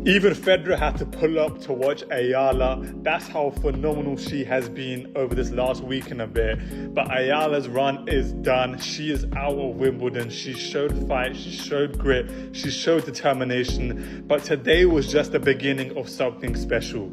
Even Federer had to pull up to watch Eala. That's how phenomenal she has been over this last week and a bit. But Eala's run is done. She is out of Wimbledon. She showed fight, she showed grit, she showed determination. But today was just the beginning of something special.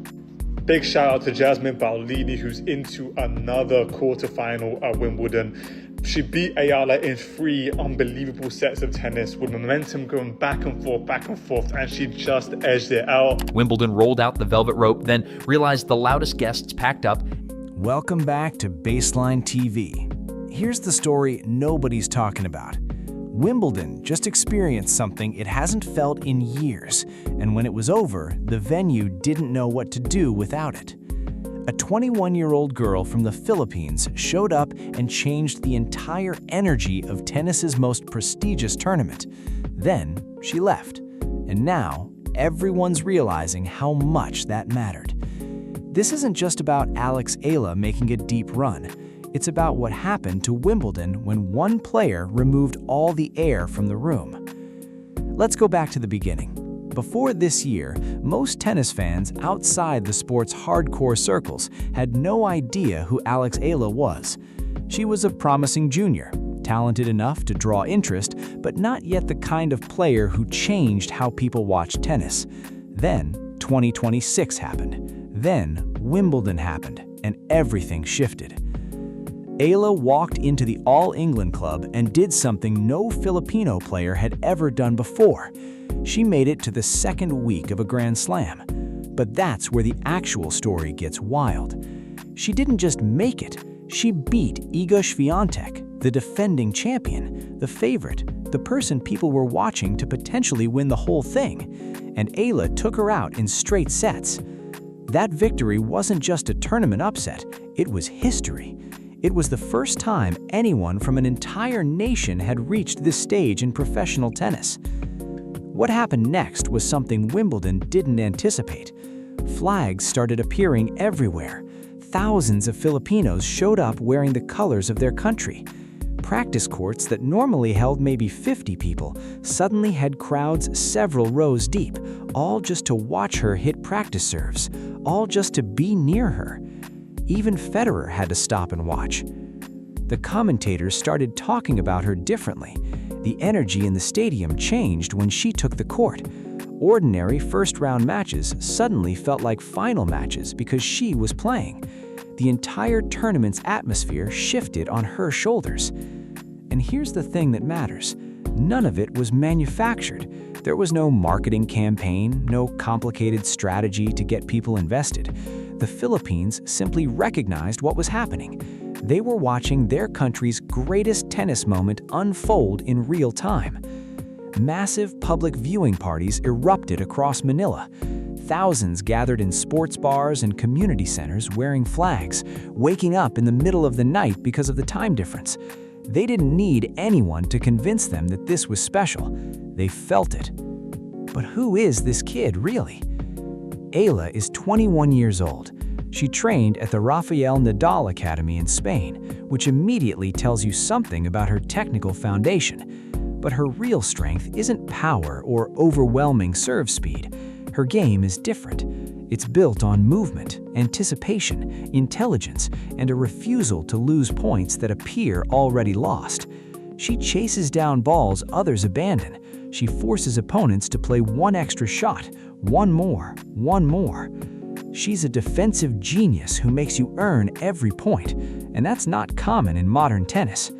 Big shout out to Jasmine Paolini, who's into another quarterfinal at Wimbledon. She beat Eala in 3 unbelievable sets of tennis with momentum going back and forth, and she just edged it out. Wimbledon rolled out the velvet rope, then realized the loudest guests packed up. Welcome back to Baseline TV. Here's the story nobody's talking about. Wimbledon just experienced something it hasn't felt in years, and when it was over, the venue didn't know what to do without it. A 21-year-old girl from the Philippines showed up and changed the entire energy of tennis's most prestigious tournament. Then she left, and now everyone's realizing how much that mattered. This isn't just about Eala making a deep run. It's about what happened to Wimbledon when one player removed all the air from the room. Let's go back to the beginning. Before this year, most tennis fans outside the sport's hardcore circles had no idea who Eala was. She was a promising junior, talented enough to draw interest, but not yet the kind of player who changed how people watch tennis. Then 2026 happened. Then Wimbledon happened, and everything shifted. Eala walked into the All England club and did something no Filipino player had ever done before. She made it to the second week of a Grand Slam. But that's where the actual story gets wild. She didn't just make it, she beat Iga Swiatek, the defending champion, the favorite, the person people were watching to potentially win the whole thing. And Eala took her out in straight sets. That victory wasn't just a tournament upset, it was history. It was the first time anyone from an entire nation had reached this stage in professional tennis. What happened next was something Wimbledon didn't anticipate. Flags started appearing everywhere. Thousands of Filipinos showed up wearing the colors of their country. Practice courts that normally held maybe 50 people suddenly had crowds several rows deep, all just to watch her hit practice serves, all just to be near her. Even Federer had to stop and watch. The commentators started talking about her differently. The energy in the stadium changed when she took the court. Ordinary first-round matches suddenly felt like final matches because she was playing. The entire tournament's atmosphere shifted on her shoulders. And here's the thing that matters. None of it was manufactured. There was no marketing campaign, no complicated strategy to get people invested. The Philippines simply recognized what was happening. They were watching their country's greatest tennis moment unfold in real time. Massive public viewing parties erupted across Manila. Thousands gathered in sports bars and community centers wearing flags, waking up in the middle of the night because of the time difference. They didn't need anyone to convince them that this was special. They felt it. But who is this kid, really? Eala is 21 years old. She trained at the Rafael Nadal Academy in Spain, which immediately tells you something about her technical foundation. But her real strength isn't power or overwhelming serve speed. Her game is different. It's built on movement, anticipation, intelligence, and a refusal to lose points that appear already lost. She chases down balls others abandon. She forces opponents to play one extra shot, one more. She's a defensive genius who makes you earn every point, and that's not common in modern tennis.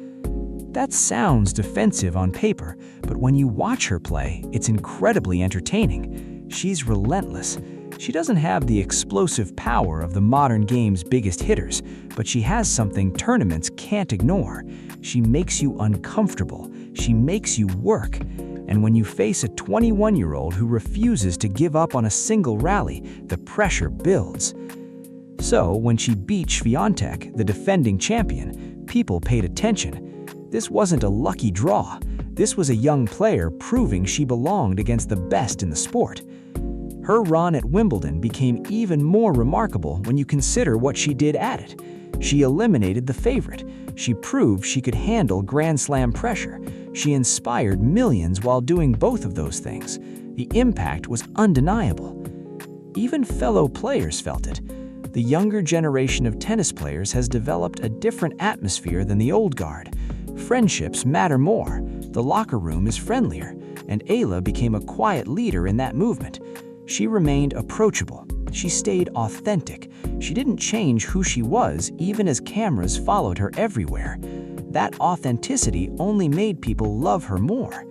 That sounds defensive on paper, but when you watch her play, it's incredibly entertaining. She's relentless. She doesn't have the explosive power of the modern game's biggest hitters, but she has something tournaments can't ignore. She makes you uncomfortable. She makes you work. And when you face a 21-year-old who refuses to give up on a single rally, the pressure builds. So when she beat Swiatek, the defending champion, people paid attention. This wasn't a lucky draw. This was a young player proving she belonged against the best in the sport. Her run at Wimbledon became even more remarkable when you consider what she did at it. She eliminated the favorite. She proved she could handle Grand Slam pressure. She inspired millions while doing both of those things. The impact was undeniable. Even fellow players felt it. The younger generation of tennis players has developed a different atmosphere than the old guard. Friendships matter more, the locker room is friendlier, and Eala became a quiet leader in that movement. She remained approachable. She stayed authentic. She didn't change who she was even as cameras followed her everywhere. That authenticity only made people love her more.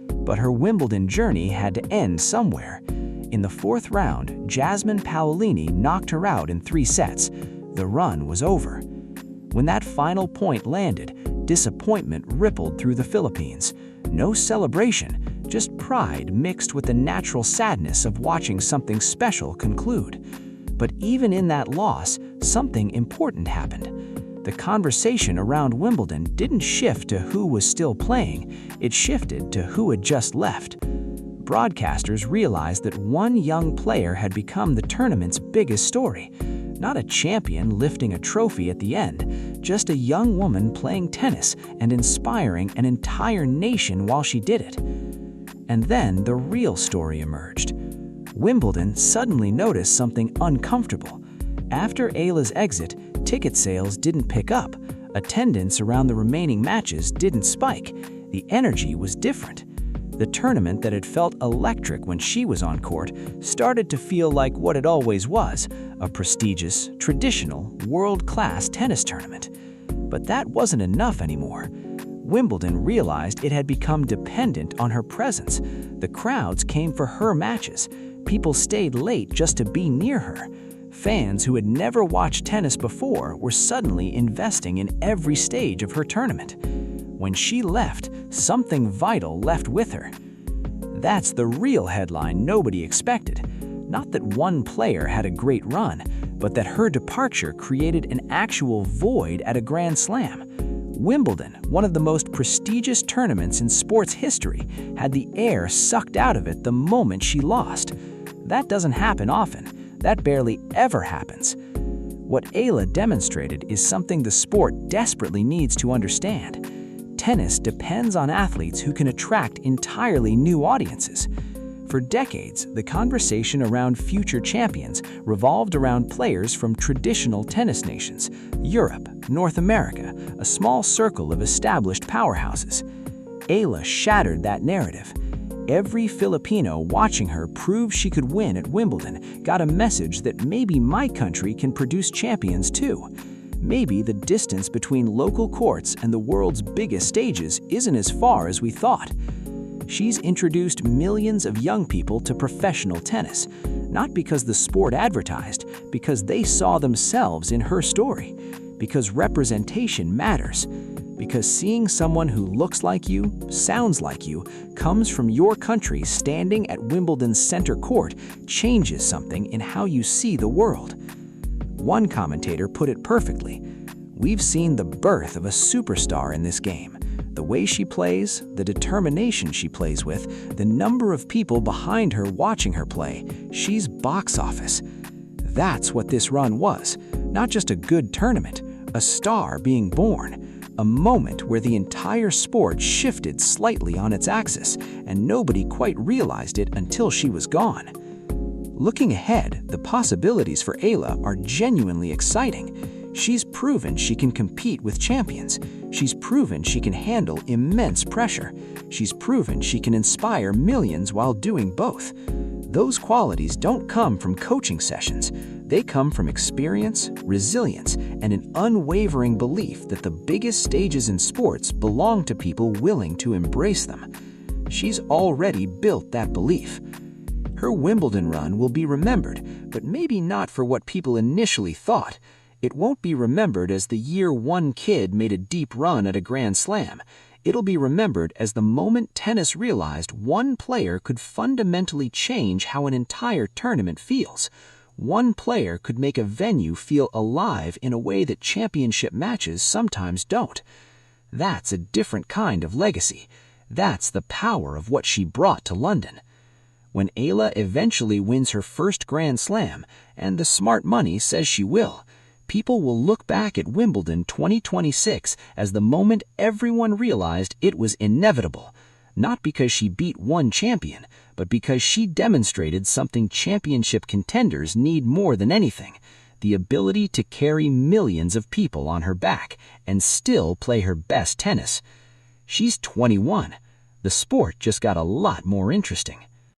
But her Wimbledon journey had to end somewhere. In the fourth round, Jasmine Paolini knocked her out in 3 sets. The run was over. When that final point landed, disappointment rippled through the Philippines. No celebration, just pride mixed with the natural sadness of watching something special conclude. But even in that loss, something important happened. The conversation around Wimbledon didn't shift to who was still playing, it shifted to who had just left. Broadcasters realized that one young player had become the tournament's biggest story. Not a champion lifting a trophy at the end, just a young woman playing tennis and inspiring an entire nation while she did it. And then the real story emerged. Wimbledon suddenly noticed something uncomfortable. After Eala's exit, ticket sales didn't pick up. Attendance around the remaining matches didn't spike. The energy was different. The tournament that had felt electric when she was on court started to feel like what it always was, a prestigious, traditional, world-class tennis tournament. But that wasn't enough anymore. Wimbledon realized it had become dependent on her presence. The crowds came for her matches. People stayed late just to be near her. Fans who had never watched tennis before were suddenly investing in every stage of her tournament. When she left, something vital left with her. That's the real headline nobody expected. Not that one player had a great run, but that her departure created an actual void at a Grand Slam. Wimbledon, one of the most prestigious tournaments in sports history, had the air sucked out of it the moment she lost. That doesn't happen often. That barely ever happens. What Eala demonstrated is something the sport desperately needs to understand. Tennis depends on athletes who can attract entirely new audiences. For decades, the conversation around future champions revolved around players from traditional tennis nations, Europe, North America, a small circle of established powerhouses. Eala shattered that narrative. Every Filipino watching her prove she could win at Wimbledon got a message that maybe my country can produce champions too. Maybe the distance between local courts and the world's biggest stages isn't as far as we thought. She's introduced millions of young people to professional tennis, not because the sport advertised, because they saw themselves in her story, because representation matters, because seeing someone who looks like you, sounds like you, comes from your country standing at Wimbledon's center court changes something in how you see the world. One commentator put it perfectly. We've seen the birth of a superstar in this game. The way she plays, the determination she plays with, the number of people behind her watching her play, she's box office. That's what this run was. Not just a good tournament, a star being born. A moment where the entire sport shifted slightly on its axis, and nobody quite realized it until she was gone. Looking ahead, the possibilities for Eala are genuinely exciting. She's proven she can compete with champions. She's proven she can handle immense pressure. She's proven she can inspire millions while doing both. Those qualities don't come from coaching sessions. They come from experience, resilience, and an unwavering belief that the biggest stages in sports belong to people willing to embrace them. She's already built that belief. Her Wimbledon run will be remembered, but maybe not for what people initially thought. It won't be remembered as the year one kid made a deep run at a Grand Slam. It'll be remembered as the moment tennis realized one player could fundamentally change how an entire tournament feels. One player could make a venue feel alive in a way that championship matches sometimes don't. That's a different kind of legacy. That's the power of what she brought to London. When Eala eventually wins her first Grand Slam, and the smart money says she will, people will look back at Wimbledon 2026 as the moment everyone realized it was inevitable. not because she beat one champion, but because she demonstrated something championship contenders need more than anything: the ability to carry millions of people on her back and still play her best tennis. She's 21. The sport just got a lot more interesting.